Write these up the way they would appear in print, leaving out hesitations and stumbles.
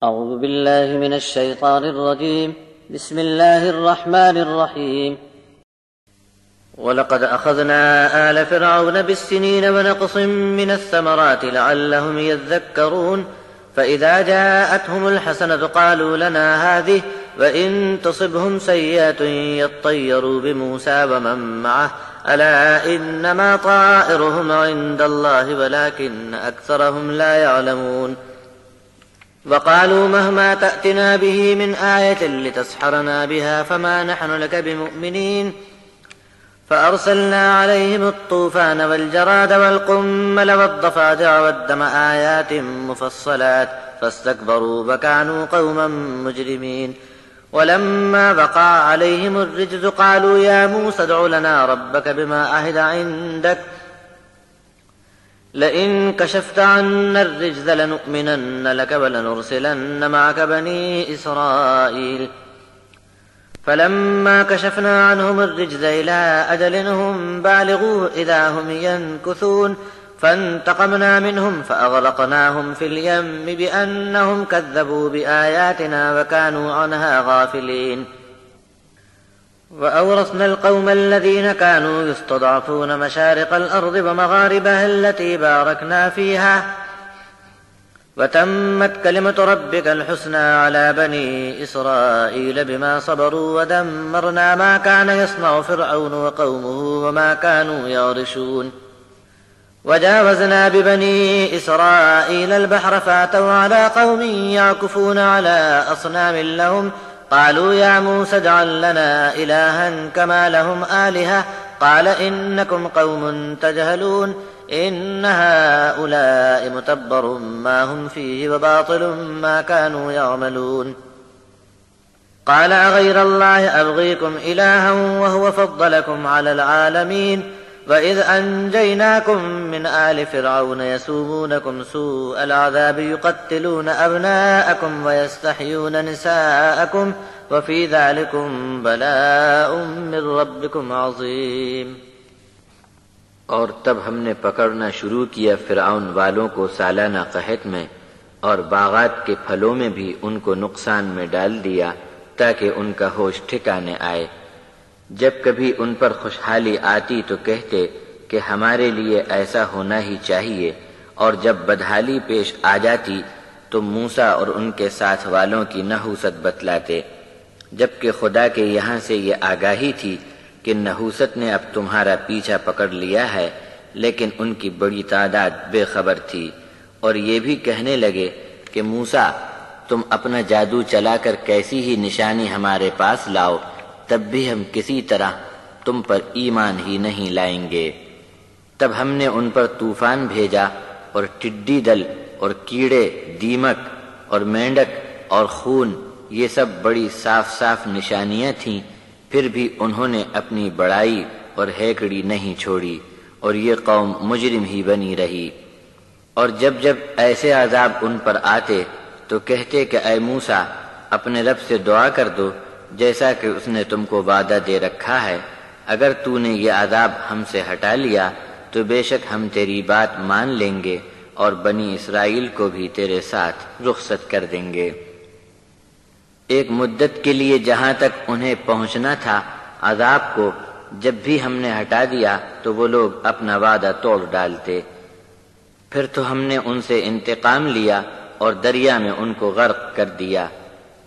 أعوذ بالله من الشيطان الرجيم. بسم الله الرحمن الرحيم. ولقد أخذنا آل فرعون بالسنين ونقص من الثمرات لعلهم يذكرون فإذا جاءتهم الحسنة قالوا لنا هذه وإن تصبهم سيئة يطيروا بموسى ومن معه ألا إنما طائرهم عند الله ولكن أكثرهم لا يعلمون. وقالوا مهما تأتنا به من آية لتسحرنا بها فما نحن لك بمؤمنين. فأرسلنا عليهم الطوفان والجراد والقمل والضفادع والدم آيات مفصلات فاستكبروا وكانوا قوما مجرمين. ولما وقع عليهم الرجز قالوا يا موسى ادع لنا ربك بما عهد عندك لئن كشفت عنا الرجز لنؤمنن لك ولنرسلن معك بني إسرائيل. فلما كشفنا عنهم الرجز إلى أجل هم بالغوه إذا هم ينكثون فانتقمنا منهم فأغرقناهم في اليم بأنهم كذبوا بآياتنا وكانوا عنها غافلين. وأورثنا القوم الذين كانوا يستضعفون مشارق الأرض ومغاربها التي باركنا فيها وتمت كلمة ربك الحسنى على بني إسرائيل بما صبروا ودمرنا ما كان يصنع فرعون وقومه وما كانوا يعرشون. وجاوزنا ببني إسرائيل البحر فاتوا على قوم يعكفون على أصنام لهم قالوا يا موسى اجعل لنا إلها كما لهم آلهة قال إنكم قوم تجهلون إن هؤلاء متبر ما هم فيه وباطل ما كانوا يعملون. قال أغير الله أبغيكم إلها وهو فضلكم على العالمين وإذ أنجيناكم من آل فرعون يسومونكم سوء العذاب يقتلون أبناءكم ويستحيون نساءكم وفي ذلكم بلاء من ربكم عظيم. اور تب ہم نے پکڑنا شروع کیا فرعون والوں کو سالانہ قحط میں اور باغات کے پھلوں میں بھی ان کو نقصان میں ڈال دیا تاکہ ان کا ہوش ٹھکانے آئے. جب کبھی ان پر خوشحالی آتی تو کہتے کہ ہمارے لیے ایسا ہونا ہی چاہیے، اور جب بدحالی پیش آ جاتی تو موسیٰ اور ان کے ساتھ والوں کی نحوست بتلاتے، جبکہ خدا کے یہاں سے یہ آگاہی تھی کہ نحوست نے اب تمہارا پیچھا پکڑ لیا ہے، لیکن ان کی بڑی تعداد بے خبر تھی، اور یہ بھی کہنے لگے کہ موسیٰ تم اپنا جادو چلا کر کیسی ہی نشانی ہمارے پاس لاؤ، تب بھی ہم کسی طرح تم پر ایمان ہی نہیں لائیں گے. تب ہم نے ان پر طوفان بھیجا اور ٹڈی دل اور کیڑے، دیمک اور مینڈک اور خون، یہ سب بڑی صاف صاف نشانیاں تھیں، پھر بھی انہوں نے اپنی بڑائی اور ہیکڑی نہیں چھوڑی، اور یہ قوم مجرم ہی بنی رہی. اور جب جب ایسے عذاب ان پر آتے تو کہتے کہ اے موسیٰ اپنے رب سے دعا کر دو جیسا کہ اس نے تم کو وعدہ دے رکھا ہے، اگر تو نے یہ عذاب ہم سے ہٹا لیا تو بے شک ہم تیری بات مان لیں گے اور بنی اسرائیل کو بھی تیرے ساتھ رخصت کر دیں گے. ایک مدت کے لیے جہاں تک انہیں پہنچنا تھا عذاب کو جب بھی ہم نے ہٹا دیا تو وہ لوگ اپنا وعدہ توڑ ڈالتے. پھر تو ہم نے ان سے انتقام لیا اور دریا میں ان کو غرق کر دیا،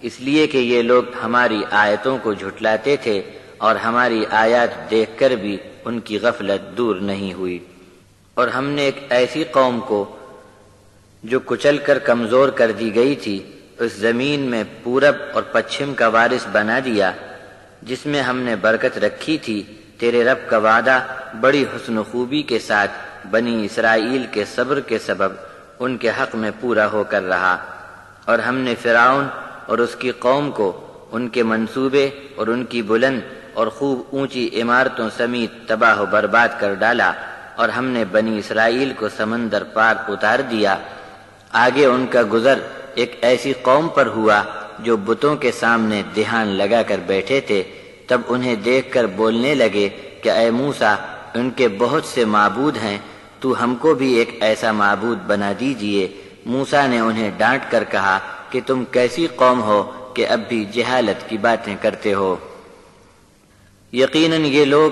اس لیے کہ یہ لوگ ہماری آیتوں کو جھٹلاتے تھے اور ہماری آیات دیکھ کر بھی ان کی غفلت دور نہیں ہوئی. اور ہم نے ایک ایسی قوم کو جو کچل کر کمزور کر دی گئی تھی اس زمین میں پورب اور پچھم کا وارث بنا دیا، جس میں ہم نے برکت رکھی تھی. تیرے رب کا وعدہ بڑی حسن و خوبی کے ساتھ بنی اسرائیل کے صبر کے سبب ان کے حق میں پورا ہو کر رہا. اور ہم نے فرعون اور اس کی قوم کو ان کے منصوبے اور ان کی بلند اور خوب اونچی عمارتوں سمیت تباہ و برباد کر ڈالا، اور ہم نے بنی اسرائیل کو سمندر پار اتار دیا. آگے ان کا گزر ایک ایسی قوم پر ہوا جو بتوں کے سامنے دھیان لگا کر بیٹھے تھے. تب انہیں دیکھ کر بولنے لگے کہ اے موسیٰ ان کے بہت سے معبود ہیں، تو ہم کو بھی ایک ایسا معبود بنا دیجئے. موسیٰ نے انہیں ڈانٹ کر کہا کہ کہ تم کیسی قوم ہو کہ اب بھی جہالت کی باتیں کرتے ہو۔ یقیناً یہ لوگ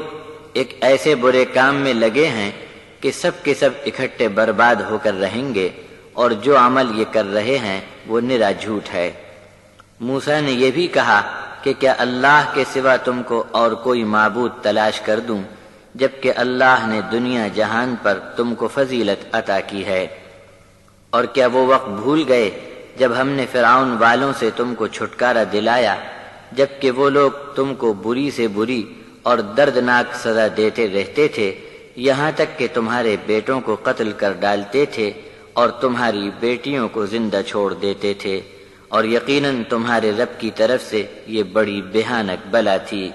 ایک ایسے برے کام میں لگے ہیں کہ سب کے سب اکٹھے برباد ہو کر رہیں گے، اور جو عمل یہ کر رہے ہیں وہ نرا جھوٹ ہے۔ موسیٰ نے یہ بھی کہا کہ کیا اللہ کے سوا تم کو اور کوئی معبود تلاش کر دوں، جبکہ اللہ نے دنیا جہان پر تم کو فضیلت عطا کی ہے۔ اور کیا وہ وقت بھول گئے جب ہم نے فرعون والوں سے تم کو چھٹکارا دلایا، جبکہ وہ لوگ تم کو بری سے بری اور دردناک سزا دیتے رہتے تھے، یہاں تک کہ تمہارے بیٹوں کو قتل کر ڈالتے تھے اور تمہاری بیٹیوں کو زندہ چھوڑ دیتے تھے، اور یقیناً تمہارے رب کی طرف سے یہ بڑی بھیانک بلا تھی۔